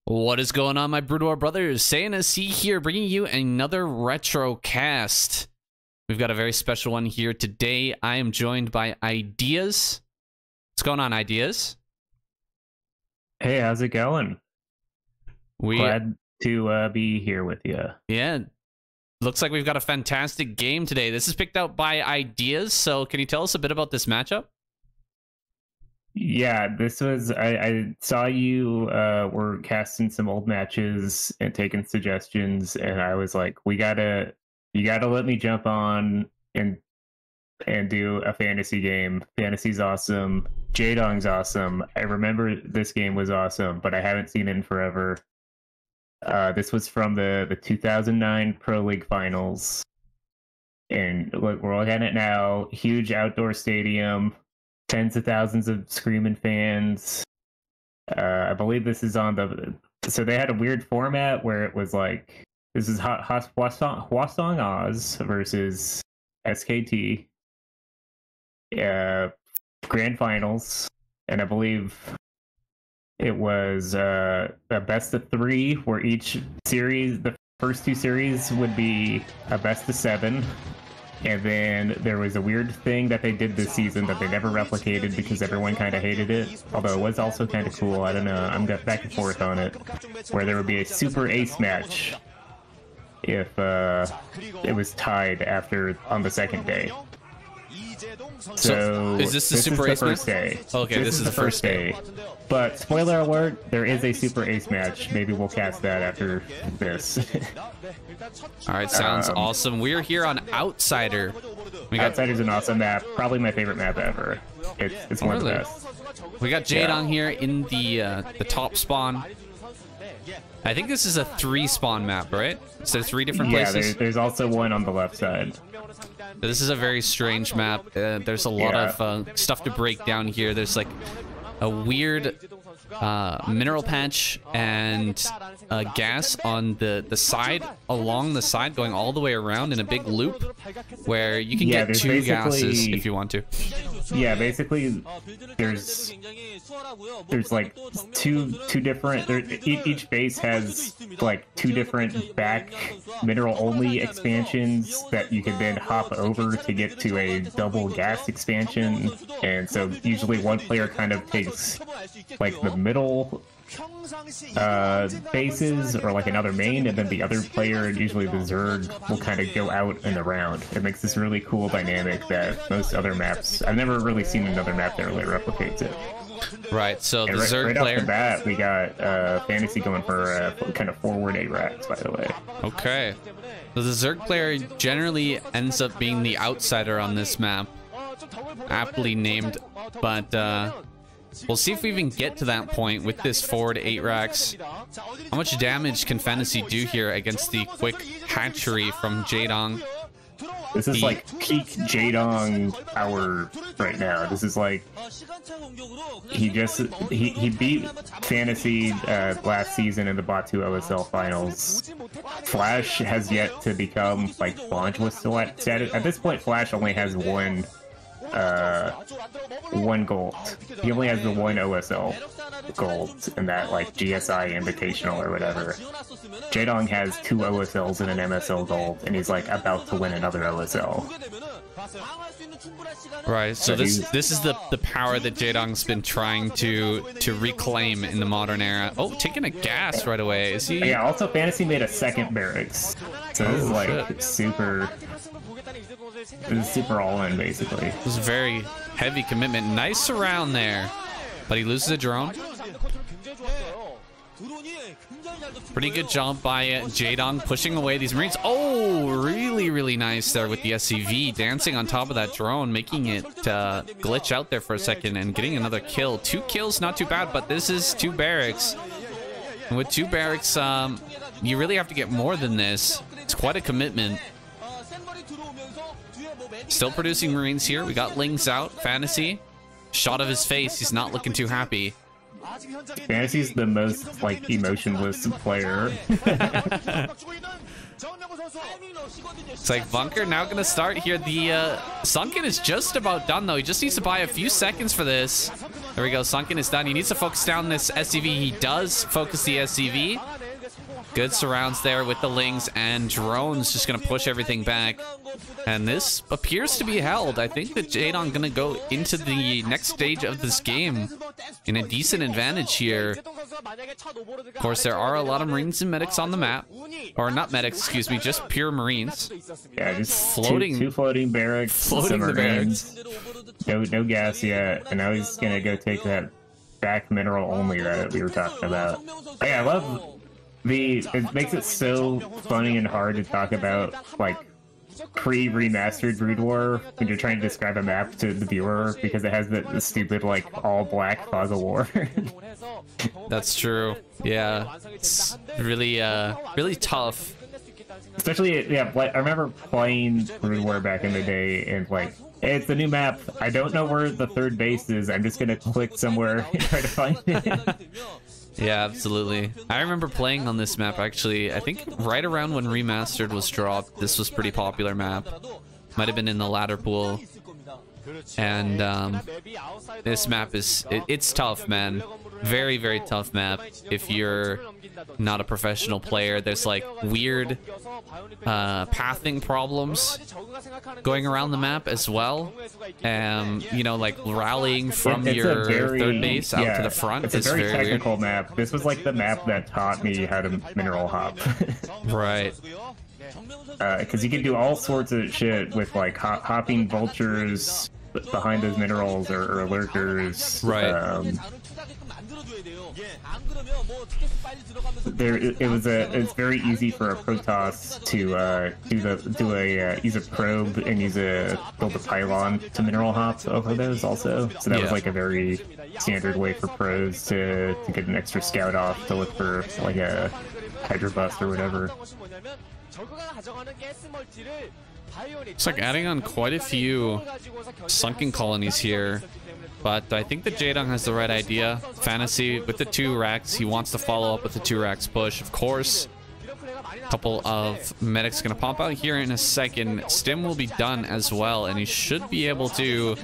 What is going on, my Broodwar brothers? C here, bringing you another Retrocast. We've got a very special one here today. I am joined by Ideas. What's going on, Ideas? Hey, how's it going? Glad to be here with you. Yeah, looks like we've got a fantastic game today. This is picked out by Ideas, so can you tell us a bit about this matchup? Yeah, this was, I saw you were casting some old matches and taking suggestions, and I was like, you gotta let me jump on and do a fantasy game. Fantasy's awesome. Jaedong's awesome. I remember this game was awesome, but I haven't seen it in forever. This was from the 2009 Pro League Finals, and look, we're looking at it now. Huge outdoor stadium. Tens of thousands of screaming fans. I believe this is on the... So they had a weird format where it was like... This is Hwasong Oz versus SKT. Grand Finals. And I believe it was a best of three where each series... The first two series would be a best of seven. And then there was a weird thing that they did this season that they never replicated because everyone kind of hated it. Although it was also kind of cool. I don't know. I'm back and forth on it. Where there would be a super ace match if it was tied on the second day. So is this the super ace first day? Okay, this is the first day. But spoiler alert, there is a super ace match. Maybe we'll cast that after this. All right, sounds awesome. We're here on Outsider. Outsider's an awesome map. Probably my favorite map ever. It's one of the best. We got Jaedong here in the top spawn. I think this is a 3-spawn map, right? So 3 different places. Yeah, there's also one on the left side. This is a very strange map. There's a lot of stuff to break down here. There's like a weird mineral patch and gas on the side, along the side, going all the way around in a big loop where you can get 2 gases if you want to. Yeah, basically there's like two different, each base has like 2 different back mineral only expansions that you can then hop over to get to a double gas expansion. And so usually one player kind of takes like the middle bases or like another main, and then the other player, usually the Zerg, will kind of go out and around. It makes this really cool dynamic that most other maps, I've never really seen another map that really replicates it. Right, so the Zerg player... Right off the bat, we got Fantasy going for kind of forward 8 racks, by the way. Okay. So the Zerg player generally ends up being the outsider on this map. Aptly named, but we'll see if we even get to that point with this forward 8 racks. How much damage can Fantasy do here against the quick hatchery from Jaedong? This is like peak Jaedong power right now. This is like he beat Fantasy last season in the Bot 2 OSL finals. Flash has yet to become like Launch was still at this point. Flash only has one gold. He only has the one OSL gold in that like GSI Invitational or whatever. Jaedong has 2 OSLs and an MSL gold, and he's like about to win another OSL. Right, so this is the power that Jaedong's been trying to reclaim in the modern era. Oh, taking a gas right away. Is he? Yeah, also Fantasy made a second barracks. So this is like super all-in, basically. This is a very heavy commitment. Nice surround there. But he loses a drone. Pretty good job by Jaedong pushing away these Marines. Oh, really, really nice there with the SCV. Dancing on top of that drone, making it glitch out there for a second and getting another kill. 2 kills, not too bad, but this is 2 barracks. And with 2 barracks, you really have to get more than this. It's quite a commitment. Still producing Marines here. We got Lings out. Fantasy. Shot of his face. He's not looking too happy. Fantasy's the most like emotionless player. It's like Bunker now going to start here. The Sunken is just about done, though. He just needs to buy a few seconds for this. There we go. Sunken is done. He needs to focus down this SCV. He does focus the SCV. Good surrounds there with the Lings, and Drone's just going to push everything back. And this appears to be held. I think that Jaedong going to go into the next stage of this game in a decent advantage here. Of course, there are a lot of Marines and medics on the map. Or not medics, excuse me, just pure Marines. Yeah, just floating. Two floating barracks. Floating the barracks. No gas yet. And now he's going to go take that back mineral only that we were talking about. But yeah, I love... It makes it so funny and hard to talk about, like, pre-remastered Broodwar when you're trying to describe a map to the viewer, because it has the stupid, like, all-black fog of war. That's true. Yeah. It's really, really tough. Especially, yeah, I remember playing Broodwar back in the day, and, like, hey, it's a new map. I don't know where the third base is. I'm just gonna click somewhere and try to find it. Yeah, absolutely. I remember playing on this map, actually. I think right around when Remastered was dropped, this was a pretty popular map. Might have been in the ladder pool. And this map is... It's tough, man. Very, very tough map. If you're not a professional player, there's like weird pathing problems going around the map as well. You know, like rallying from your third base out to the front. It's a very technical weird map. This was like the map that taught me how to mineral hop. Right. Because you can do all sorts of shit with like hopping vultures behind those minerals or lurkers. Right. It's very easy for a Protoss to use a probe and build a pylon to mineral hop over those also. So that was like a very standard way for pros to get an extra scout off to look for like a Hydra bust or whatever. It's like adding on quite a few sunken colonies here. But I think that Jaedong has the right idea. Fantasy with the 2 racks. He wants to follow up with the 2 racks push. Of course, a couple of medics going to pop out here in a second. Stim will be done as well, and he should be able to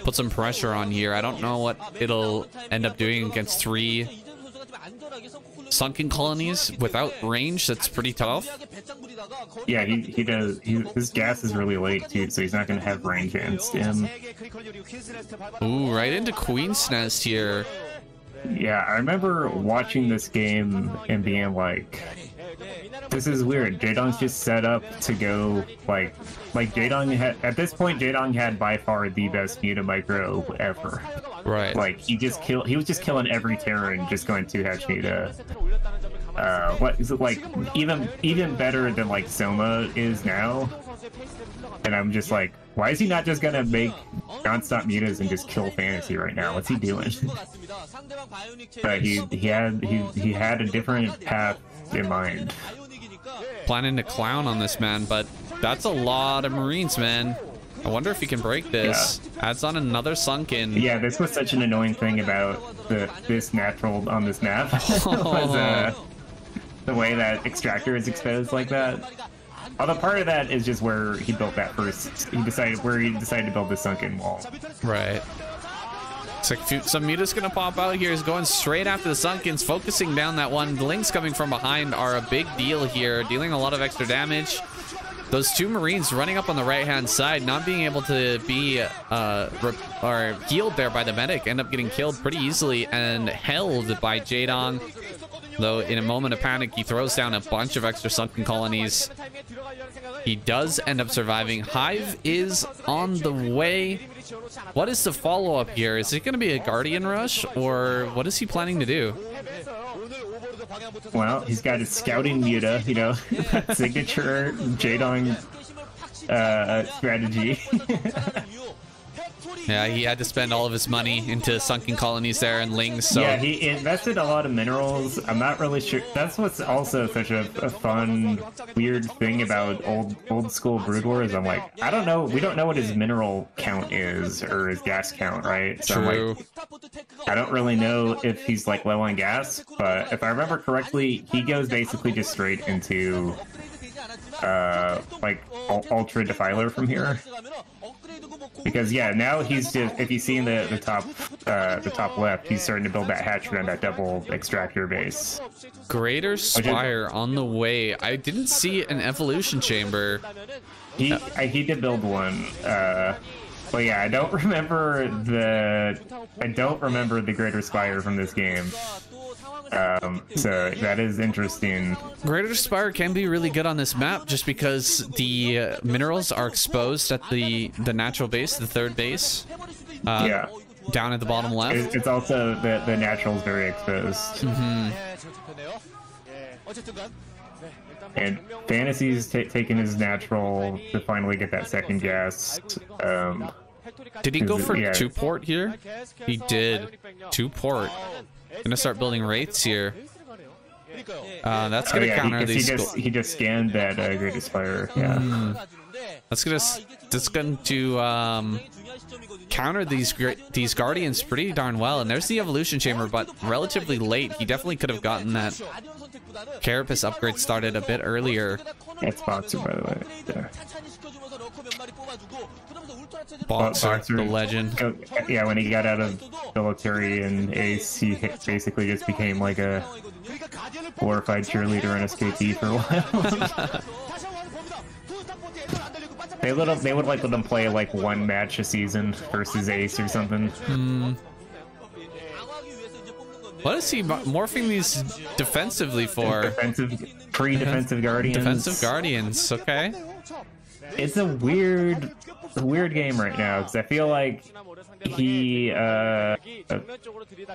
put some pressure on here. I don't know what it'll end up doing against 3 sunken colonies without range. That's pretty tough. Yeah, he does. His gas is really late too, so he's not going to have range against him. Ooh, right into Queen's Nest here. Yeah, I remember watching this game and being like, this is weird. Jaedong's just set up to go like Jaedong had at this point. Jaedong had by far the best muta micro ever. Right. Like he was just killing every Terran, just going 2-hatch muta. What is it like? Even better than like Soma is now. And I'm just like, why is he not just gonna make non-stop mutas and just kill fantasy right now? What's he doing? But he had a different path in mind. Planning to clown on this man, but that's a lot of Marines, man. I wonder if he can break this. Yeah. Adds on another sunken. Yeah, this was such an annoying thing about this natural on this map. Was the way that extractor is exposed like that. Although part of that is just where he built that first. He decided to build the sunken wall. Right. Looks like some muta's gonna pop out here. He's going straight after the sunkens, focusing down that one. The Lings coming from behind are a big deal here, dealing a lot of extra damage. Those 2 Marines running up on the right-hand side, not being able to be healed there by the medic, end up getting killed pretty easily and held by Jaedong. Though in a moment of panic, he throws down a bunch of extra sunken colonies. He does end up surviving. Hive is on the way. What is the follow-up here? Is it going to be a Guardian Rush, or what is he planning to do? Well, he's got his scouting muta, you know, signature Jaedong strategy. Yeah, he had to spend all of his money into sunken colonies there and Lings, so... Yeah, he invested a lot of minerals. I'm not really sure. That's what's also such a fun, weird thing about old school Broodwar is I'm like, I don't know. We don't know what his mineral count is or his gas count, right? So True. I'm like, I don't really know if he's like low on gas, but if I remember correctly, he goes basically just straight into like Ultra Defiler from here. Because yeah, now he's just, if you see in the top left, he's starting to build that hatchery on that double extractor base. Greater Spire on the way. I didn't see an evolution chamber. He did build one. But yeah, I don't remember the Greater Spire from this game. So that is interesting. Greater Spire can be really good on this map just because the minerals are exposed at the natural base, the third base. Yeah. Down at the bottom left. It's also the natural's very exposed. Mm-hmm. And Fantasy's taking his natural to finally get that second gas. Did he go for 2-port here? He did. 2-port. Gonna start building wraiths here. That's gonna counter these. He just scanned that Great Spire. Yeah. That's going to counter these guardians pretty darn well. And there's the evolution chamber, but relatively late. He definitely could have gotten that Carapace upgrade started a bit earlier. That's Boxer, by the way. Yeah. Boxer, the legend. Yeah, when he got out of military and Ace, he basically just became like a glorified cheerleader in SKT for a while. They would like let them play like one match a season versus Ace or something. What is he morphing these defensively for? Pre-defensive guardians. Defensive guardians, okay. It's a weird game right now because I feel like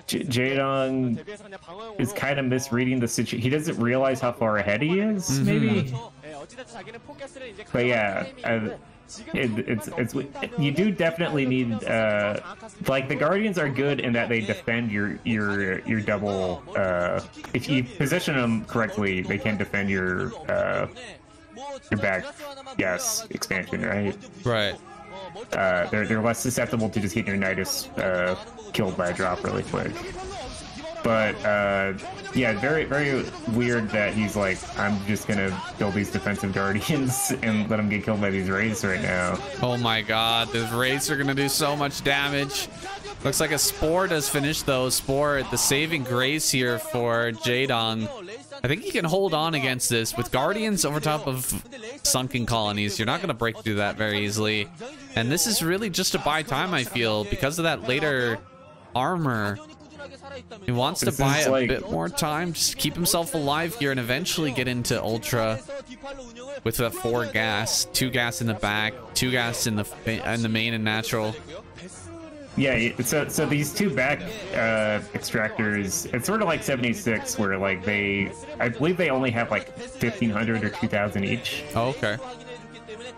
Jaedong is kind of misreading the situation. He doesn't realize how far ahead he is, maybe. But yeah, it's you do definitely need like the guardians are good in that they defend your double. If you position them correctly, they can defend your back expansion, right? Right. They're less susceptible to just getting your Nidus killed by a drop really quick. But yeah, very very weird that he's like, I'm just gonna build these defensive guardians and let them get killed by these wraiths right now. Oh my god, those wraiths are gonna do so much damage. Looks like a Spore does finish though. Spore, the saving grace here for Jaedong. I think he can hold on against this with guardians over top of sunken colonies. You're not going to break through that very easily. And this is really just to buy time, I feel, because of that later armor. He wants to buy a bit more time, just keep himself alive here and eventually get into Ultra with that 4 gas, 2 gas in the back, 2 gas in the main and natural. Yeah, so these 2 back extractors, it's sort of like 76, where like I believe they only have like 1,500 or 2,000 each. Oh, okay.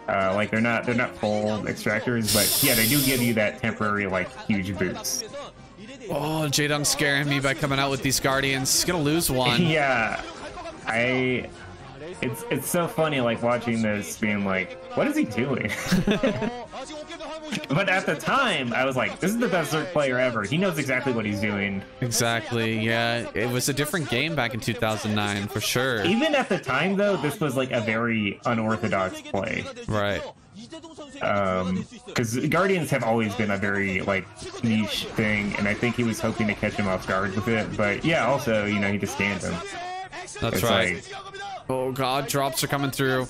Like they're not full extractors, but yeah, they do give you that temporary like huge boost. Oh, Jaedong's scaring me by coming out with these guardians. He's gonna lose one. Yeah, it's so funny like watching this, being like, what is he doing? But at the time, I was like, this is the best Zerg player ever. He knows exactly what he's doing. Exactly, yeah. It was a different game back in 2009, for sure. Even at the time, though, this was like a very unorthodox play. Right. Because Guardians have always been a very, like, niche thing, and I think he was hoping to catch him off guard with it. But yeah, also, you know, he just scanned him. That's right. Oh god, drops are coming through.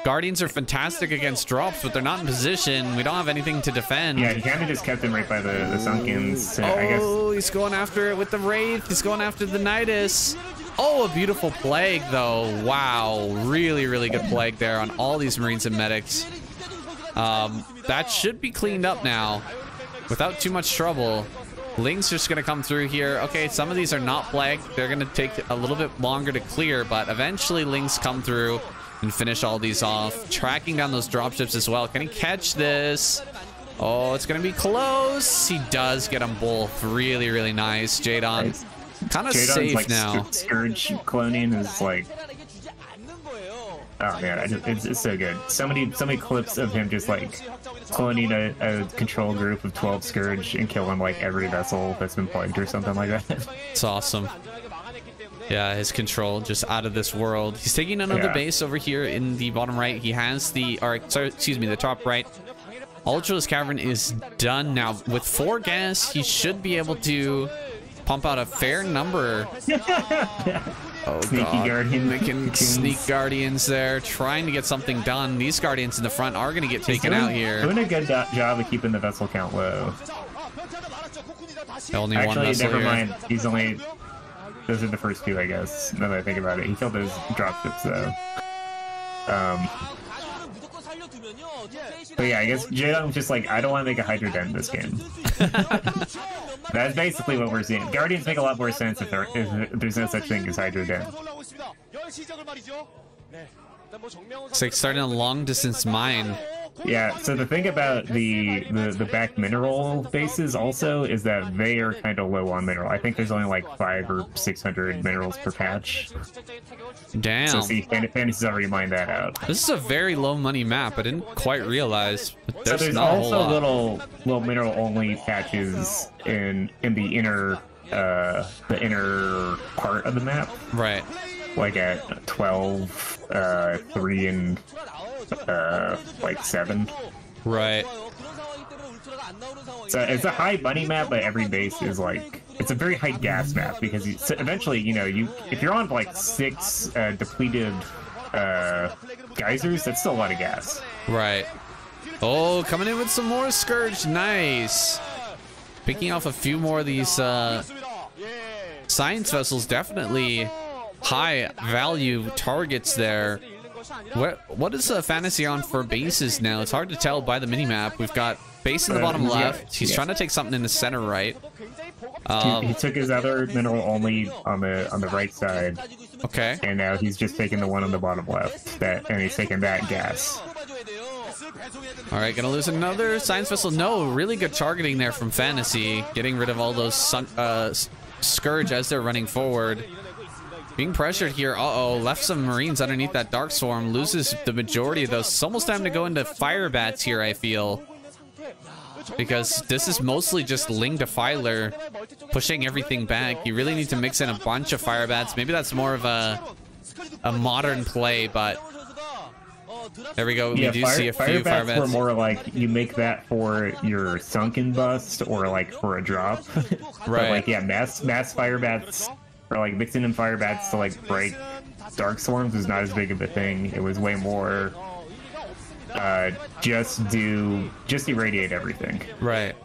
Guardians are fantastic against drops, but they're not in position. We don't have anything to defend. Yeah, he kind of just kept him right by the Sunkens. So oh, I guess he's going after it with the Wraith. He's going after the Nidus. Oh, a beautiful Plague, though. Wow, really, really good Plague there on all these Marines and Medics. That should be cleaned up now without too much trouble. Ling's just going to come through here. Okay, some of these are not plagued. They're going to take a little bit longer to clear, but eventually Ling's come through and finish all these off. Tracking down those dropships as well. Can he catch this? Oh, it's going to be close. He does get them both. Really, really nice. Jaedong kind of safe like now. Scourge cloning is like... Oh man, it's so good. So many clips of him just like cloning a control group of 12 Scourge and killing like every vessel that's been plagued or something like that. It's awesome. Yeah, his control just out of this world. He's taking another base over here in the bottom right. He has the, or sorry, excuse me, the top right. Ultra's Cavern is done now. With 4 gas, he should be able to pump out a fair number. Oh, Sneaky God. Guardian. They can sneak Guardians there, trying to get something done. These Guardians in the front are going to get taken out here. Doing a good job of keeping the vessel count low. Only Actually, one vessel never here. mind. He's only... Those are the first 2, I guess, now that I think about it. He killed those dropships, though. But yeah, I guess Jaedong's just like, I don't want to make a Hydra Den this game. That's basically what we're seeing. Guardians make a lot more sense if there's no such thing as Hydra Den. It's like starting a long distance mine. Yeah, so the thing about the back mineral bases also is that they are kind of low on mineral. I think there's only like 500 or 600 minerals per patch. Damn. So see, Fantasy's already mined that out. This is a very low money map. I didn't quite realize. But So there's not a whole also lot. little mineral only patches in the inner part of the map. Right. Like at 12, 3, and like 7. Right. So it's a high money map, but every base is like, it's a very high gas map because so eventually, you know, if you're on like 6 depleted geysers, that's still a lot of gas. Right. Oh, coming in with some more Scourge. Nice. Picking off a few more of these science vessels. Definitely high value targets there. What is Fantasy on for bases now? It's hard to tell by the minimap. We've got base in the bottom left. He's trying to take something in the center right. He took his other mineral only on the right side. Okay. And now he's just taking the one on the bottom left. And he's taking that gas. All right, gonna lose another science vessel. No, really good targeting there from Fantasy, getting rid of all those Scourge as they're running forward. Being pressured here. Uh-oh, left some Marines underneath that Dark Swarm. Loses the majority of those. It's almost time to go into Fire Bats here, I feel. Because this is mostly just Ling Defiler pushing everything back. You really need to mix in a bunch of Fire Bats. Maybe that's more of a modern play, but... There we go. We do see a few Fire Bats. Were more like, you make that for your Sunken Bust or like for a drop. Right. But like, yeah, mass Fire Bats... Or like mixing in Fire Bats to like break Dark Swarms was not as big of a thing. It was way more just irradiate everything. Right.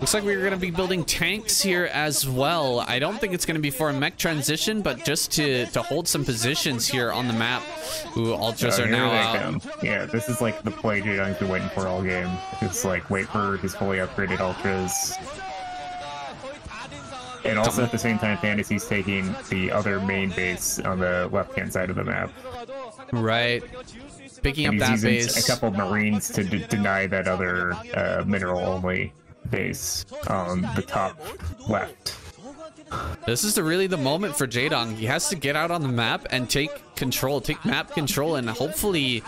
Looks like we're going to be building tanks here as well. I don't think it's going to be for a mech transition, but just to hold some positions here on the map. Ooh, Ultras are now out. Yeah, this is like the play Jaedong's been waiting for all game. It's like wait for his fully upgraded Ultras. And also at the same time, Fantasy's taking the other main base on the left-hand side of the map. Right. Picking up that base. A couple of Marines to deny that other mineral-only base on the top left. This is really the moment for Jaedong. He has to get out on the map and take map control, and hopefully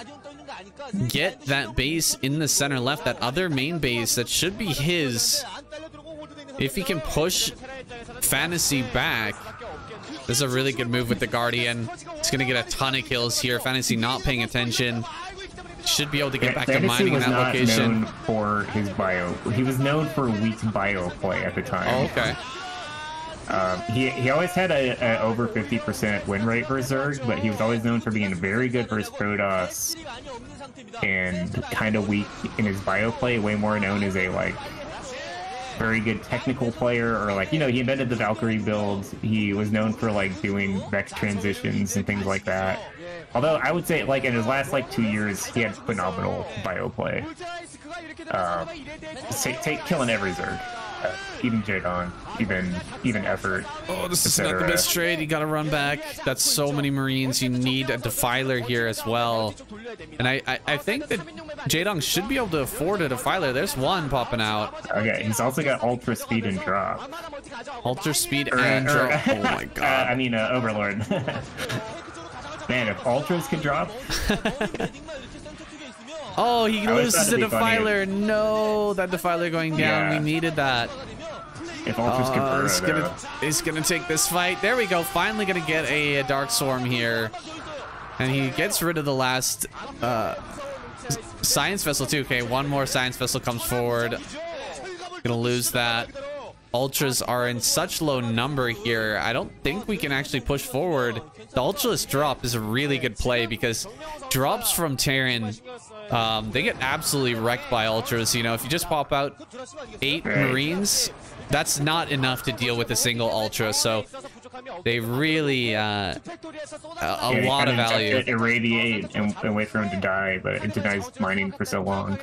get that base in the center left, that other main base that should be his. If he can push Fantasy back, this is a really good move with the Guardian. He's going to get a ton of kills here. Fantasy not paying attention. Should be able to get back to mining in that location. Known for his bio. He was known for weak bio play at the time. Oh, okay. He always had a over 50% win rate for Zerg, but he was always known for being very good versus Protoss and kind of weak in his bio play. Way more known as a like very good technical player, or like, you know, he invented the Valkyrie build. He was known for like doing Vex transitions and things like that. Although I would say like in his last like 2 years, he had phenomenal bio play. Killing every Zerg. Even Jaedong, even effort. Oh, this is not the best trade. You gotta run back. That's so many Marines. You need a Defiler here as well. And I think that Jaedong should be able to afford a Defiler. There's one popping out. Okay, he's also got Ultra Speed and Drop. Ultra Speed and Drop. Oh my god. I mean, Overlord. Man, if Ultras could drop. Oh, he loses the Defiler. No, that Defiler going down. Yeah. We needed that. If Ultras can burrow, he's gonna take this fight. There we go. Finally gonna get a Dark Swarm here. And he gets rid of the last Science Vessel too. Okay, one more Science Vessel comes forward. Gonna lose that. Ultras are in such low number here. I don't think we can actually push forward. The Ultraless drop is a really good play because drops from Terran, they get absolutely wrecked by Ultras. You know, if you just pop out 8 Marines, that's not enough to deal with a single Ultra. So they really a lot of value. Irradiate and wait for him to die, but it denies mining for so long.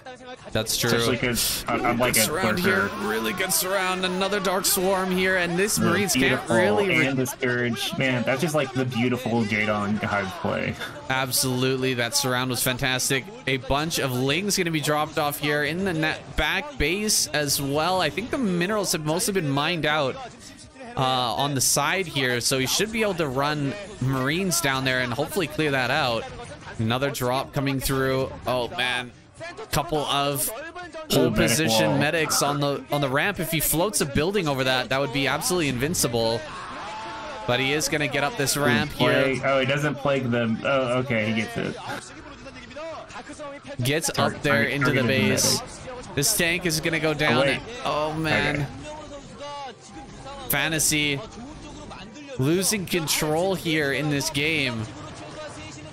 That's true. Especially because unlike a surround here, really good surround. Another Dark Swarm here, and this Marines can't really. And the Scourge, man, that's just like the beautiful Jaedong Hive play. Absolutely, that surround was fantastic. A bunch of Lings going to be dropped off here in the back base as well. I think the minerals have mostly been mined out on the side here, so he should be able to run Marines down there and hopefully clear that out. Another drop coming through. Oh man, couple of hold position medics on the ramp. If he floats a building over that, that would be absolutely invincible. But he is going to get up this ramp here. Oh, he doesn't plague them. Oh, okay, he gets it. Gets up there into the base. This tank is going to go down. Oh man. Okay. Fantasy losing control here in this game.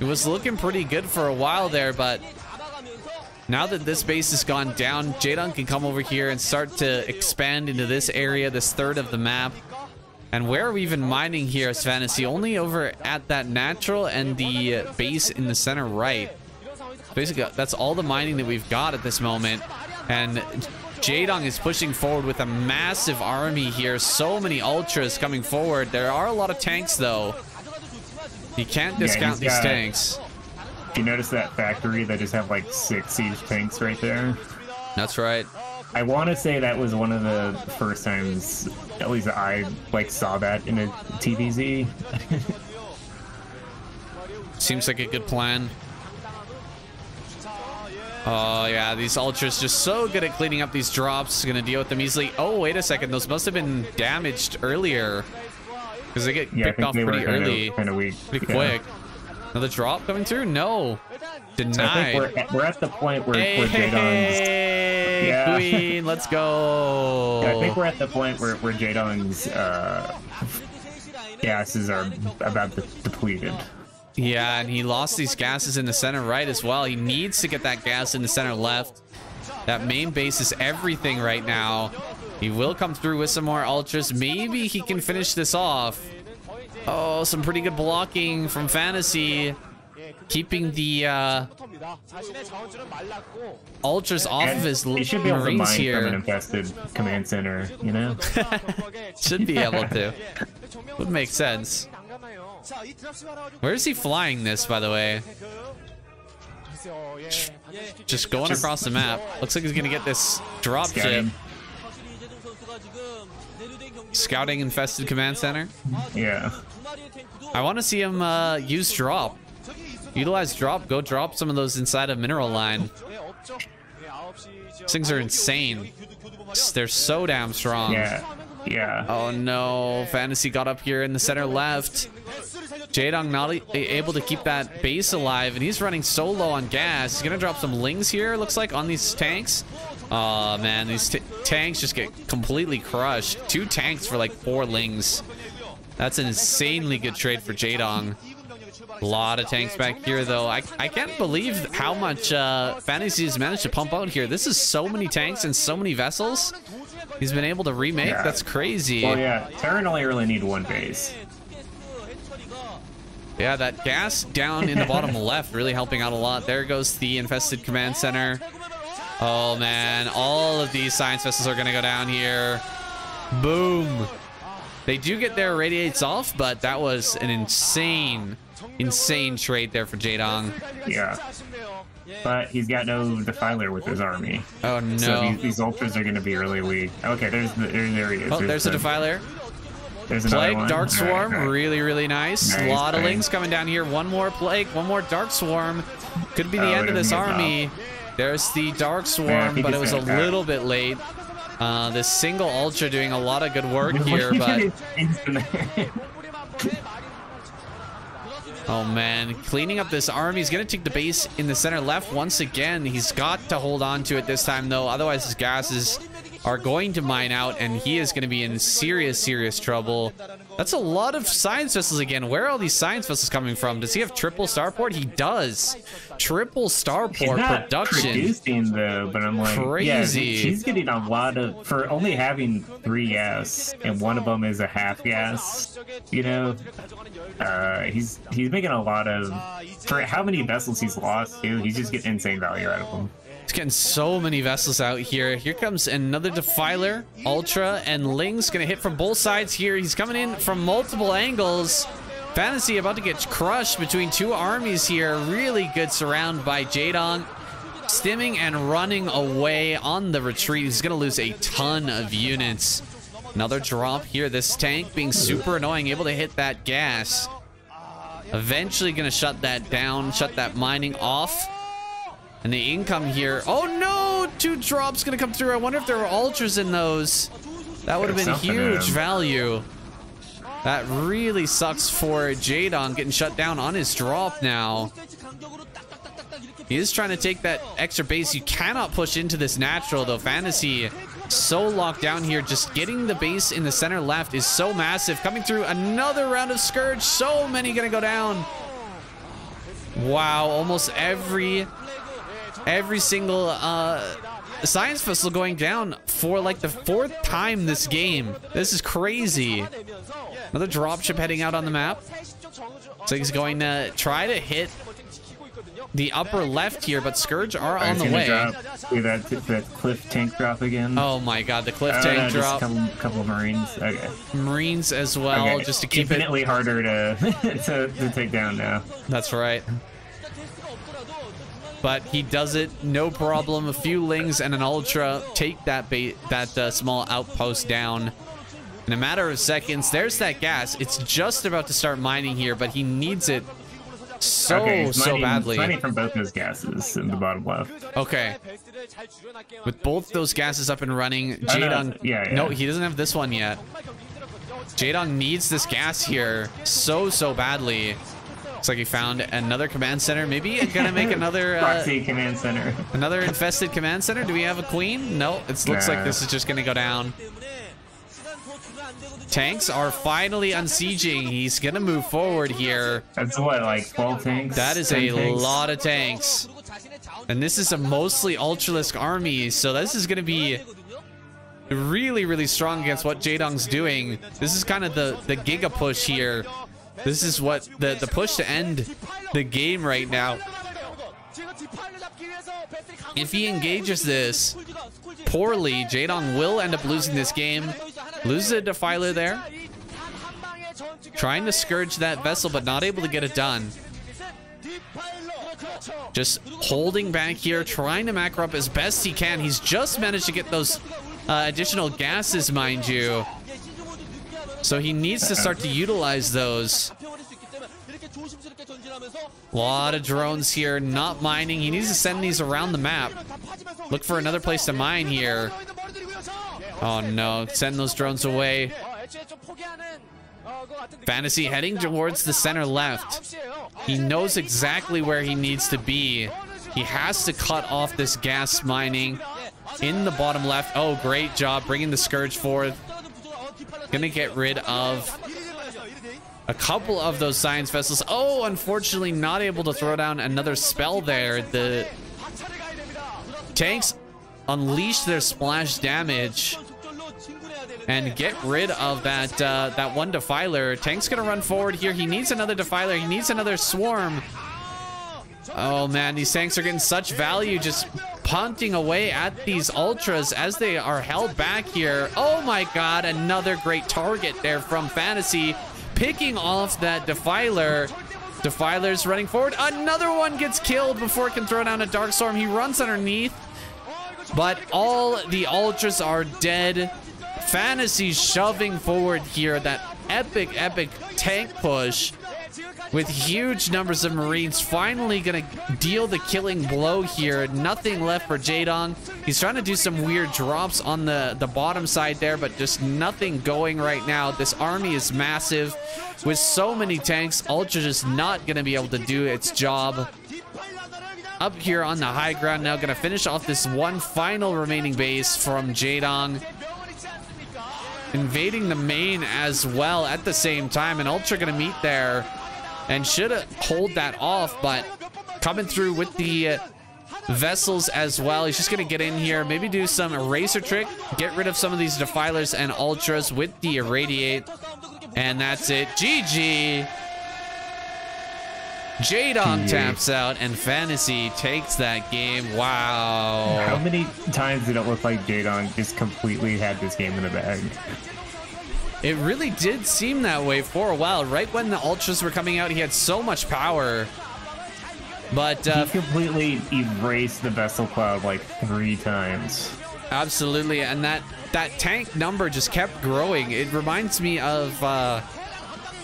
It was looking pretty good for a while there, but now that this base has gone down, Jaedong can come over here and start to expand into this area, this third of the map. And where are we even mining here as Fantasy? Only over at that natural and the base in the center right. Basically, that's all the mining that we've got at this moment. And Jaedong is pushing forward with a massive army here. So many Ultras coming forward. There are a lot of tanks, though. You can't discount these tanks. You notice that factory that just have like 6 siege tanks right there? That's right. I want to say that was one of the first times, at least I like saw that in a TVZ. Seems like a good plan. Oh yeah, these Ultras just so good at cleaning up these drops. Gonna deal with them easily. Oh wait a second, those must have been damaged earlier because they get picked off pretty early, pretty quick. Another drop coming through? No, denied. I think we're at the point where Jaedong's Queen, let's go. Yeah, I think we're at the point where Jaedong's gases are about depleted. Yeah, and he lost these gases in the center right as well. He needs to get that gas in the center left. That main base is everything right now. He will come through with some more Ultras. Maybe he can finish this off. Oh, some pretty good blocking from Fantasy. Keeping the Ultras off of his Marines should be able to mine here. From an infested command center, you know? Should be able to. Would make sense. Where is he flying this, by the way? Just going across the map. Looks like he's gonna get this drop ship. Scouting infested command center. Yeah. I want to see him use drop. Utilize drop. Go drop some of those inside of mineral line. These things are insane. They're so damn strong. Yeah. Yeah. Oh no, Fantasy got up here in the center left. Jaedong not able to keep that base alive, and he's running so low on gas. He's gonna drop some Lings here, looks like, on these tanks. Oh man, these tanks just get completely crushed. 2 tanks for like 4 Lings. That's an insanely good trade for Jaedong. A lot of tanks back here, though. I can't believe how much Fantasy has managed to pump out here. This is so many tanks and so many vessels he's been able to remake. Yeah. That's crazy. Well, yeah, Terran only really need 1 base. Yeah, that gas down in the bottom left really helping out a lot. There goes the infested command center. Oh man, all of these science vessels are gonna go down here. Boom. They do get their radiates off, but that was an insane trade there for Jaedong. Yeah. But he's got no defiler with his army. Oh no. So these Ultras are gonna be really weak. Okay, there he is. Oh, there's a defiler. There's Plague, one. Dark Swarm, right. really nice. A lot of Lings coming down here. One more Plague, one more Dark Swarm. Could be the end of this army. There's the Dark Swarm, but it was a little bit late. This single Ultra doing a lot of good work here, but... Oh man, cleaning up this army. He's gonna take the base in the center left once again. He's got to hold on to it this time though, otherwise his gases are going to mine out and he is going to be in serious trouble. That's a lot of science vessels again. Where are all these science vessels coming from? Does he have triple starport? He does. Triple starport production. Producing though, but I'm like, crazy. Yeah, he's getting a lot of, for only having 3 gas, and one of them is a half gas. You know, he's making a lot of, for how many vessels he's lost too. He's just getting insane value out of them. He's getting so many vessels out here. Here comes another Defiler, Ultra, and Ling's gonna hit from both sides here. He's coming in from multiple angles. Fantasy about to get crushed between 2 armies here. Really good surround by Jaedong. Stimming and running away on the retreat. He's gonna lose a ton of units. Another drop here. This tank being super annoying, able to hit that gas. Eventually gonna shut that down, shut that mining off. And the income here. Oh no! 2 drops gonna come through. I wonder if there were ultras in those. That would have been huge value. That really sucks for Jaedong getting shut down on his drop now. He is trying to take that extra base. You cannot push into this natural though. Fantasy so locked down here. Just getting the base in the center left is so massive. Coming through another round of Scourge. So many gonna go down. Wow, almost every single science vessel going down for like the 4th time this game. This is crazy. Another dropship heading out on the map. So he's going to try to hit the upper left here, but Scourge are on the way. That cliff tank drop again. Oh my god, the cliff tank drop. Couple of Marines. Okay. Marines as well, okay. Just to keep infinitely harder to to take down now. That's right. But he does it, no problem. A few Lings and an Ultra take that small outpost down in a matter of seconds. There's that gas. It's just about to start mining here, but he needs it so badly. He's mining from both those gases in the bottom left. Okay. With both those gases up and running, Jaedong... No, he doesn't have this one yet. Jaedong needs this gas here so badly. Looks like he found another command center. Maybe gonna make another proxy command center. Another infested command center. Do we have a queen? No, it looks like this is just gonna go down. Tanks are finally unsieging. He's gonna move forward here. That's what, like 12 tanks? That is a lot of tanks. And this is a mostly Ultralisk army, so this is gonna be really strong against what Jaedong's doing. This is kind of the giga push here. This is what the push to end the game right now. If he engages this poorly, Jaedong will end up losing this game. Loses a Defiler there. Trying to Scourge that vessel, but not able to get it done. Just holding back here, trying to macro up as best he can. He's just managed to get those additional gases, mind you. So he needs to start to utilize those. A lot of drones here, not mining. He needs to send these around the map. Look for another place to mine here. Oh no, send those drones away. Fantasy heading towards the center left. He knows exactly where he needs to be. He has to cut off this gas mining in the bottom left. Oh, great job bringing the Scourge forth. Gonna get rid of a couple of those science vessels. Oh, unfortunately not able to throw down another spell there. The tanks unleash their splash damage and get rid of that one Defiler. Tank's gonna run forward here. He needs another Defiler. He needs another swarm. Oh man, these tanks are getting such value, just punting away at these Ultras as they are held back here. Oh my god, another great target there from Fantasy, picking off that Defiler. Defiler's running forward. Another one gets killed before it can throw down a Dark Storm. He runs underneath, but all the Ultras are dead. Fantasy shoving forward here, that epic tank push. with huge numbers of Marines, finally gonna deal the killing blow here. Nothing left for Jaedong. He's trying to do some weird drops on the bottom side there, but just nothing going right now. This army is massive with so many tanks. Ultra just not gonna be able to do its job. Up here on the high ground now, gonna finish off this one final remaining base from Jaedong. Invading the main as well at the same time, and Ultra gonna meet there and should hold that off, but coming through with the vessels as well. He's just gonna get in here, maybe do some eraser trick, get rid of some of these defilers and ultras with the irradiate, and that's it. GG. Jaedong taps out, and Fantasy takes that game. Wow. How many times did it look like Jaedong just completely had this game in the bag? It really did seem that way for a while. Right when the ultras were coming out, he had so much power. But he completely erased the vessel cloud like 3 times. Absolutely, and that tank number just kept growing. It reminds me of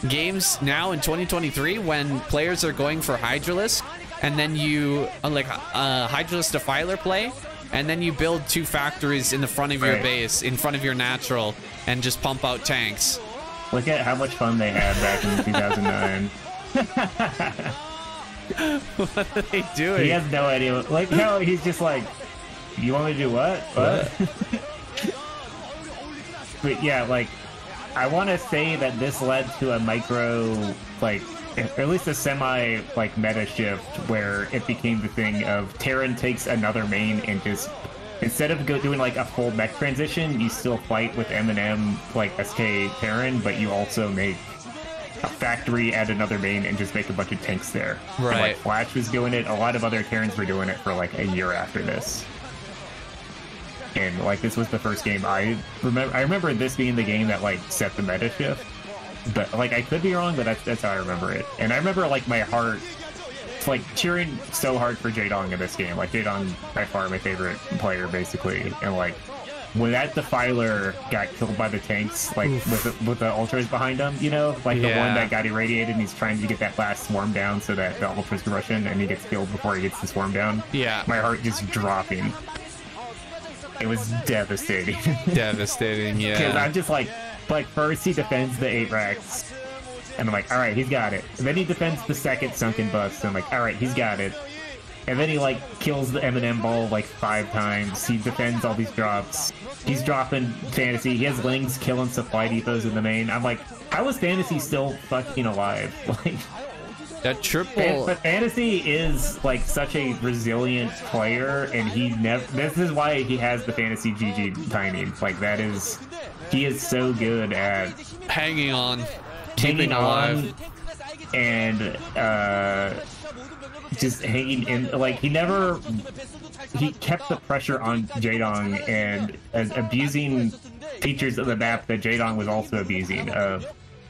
games now in 2023 when players are going for Hydralisk, and then you like Hydralisk Defiler play, and then you build 2 factories in the front of your base, in front of your natural, and just pump out tanks. Look at how much fun they had back in 2009. What are they doing? He has no idea. Like, no, he's just like, you want me to do what? What? But yeah, like, I want to say that this led to a micro, like, or at least a semi, like, meta shift where it became the thing of Terran takes another main and just, instead of doing like a full mech transition, you still fight with M&M, like SK Terran, but you also make a factory at another main and just make a bunch of tanks there. Right. And, like, Flash was doing it. A lot of other Terrans were doing it for like a year after this. And like this was the first game I remember this being the game that like set the meta shift. But like I could be wrong, but that's how I remember it. And I remember like my heart like cheering so hard for Jaedong in this game. Like Jaedong by far my favorite player basically. And like when that Defiler got killed by the tanks, like with the ultras behind him, you know, like the one that got irradiated and he's trying to get that last swarm down so that the ultras can rush in and he gets killed before he gets the swarm down. Yeah. My heart just dropping. It was devastating. Devastating, yeah. Because I'm just like first he defends the 8 racks, and I'm like, all right, he's got it. And then he defends the second sunken bust, and I'm like, all right, he's got it. And then he like kills the M&M ball like 5 times. He defends all these drops. He's dropping Fantasy. He has Lings killing supply depots in the main. I'm like, how is Fantasy still fucking alive? Like. That triple. But Fantasy is like such a resilient player, and he never. This is why he has the Fantasy GG timing. Like that is, he is so good at hanging on, keeping alive, and just hanging in. Like he kept the pressure on Jaedong and abusing features of the map that Jaedong was also abusing.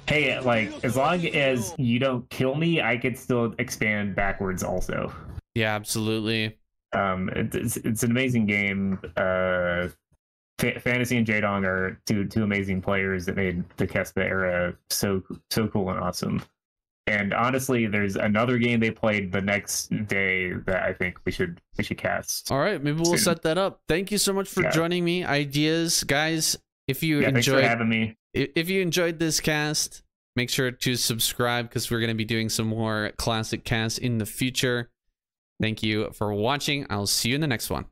Hey, like, as long as you don't kill me, I could still expand backwards also. Yeah, absolutely. It's an amazing game. Fantasy and Jaedong are two amazing players that made the Kespa era so cool and awesome. And honestly, there's another game they played the next day that I think we should cast. All right, maybe we'll set that up. Thank you so much for joining me. Ideas, guys. If you enjoyed, thanks for having me. If you enjoyed this cast, make sure to subscribe because we're going to be doing some more classic casts in the future. Thank you for watching. I'll see you in the next one.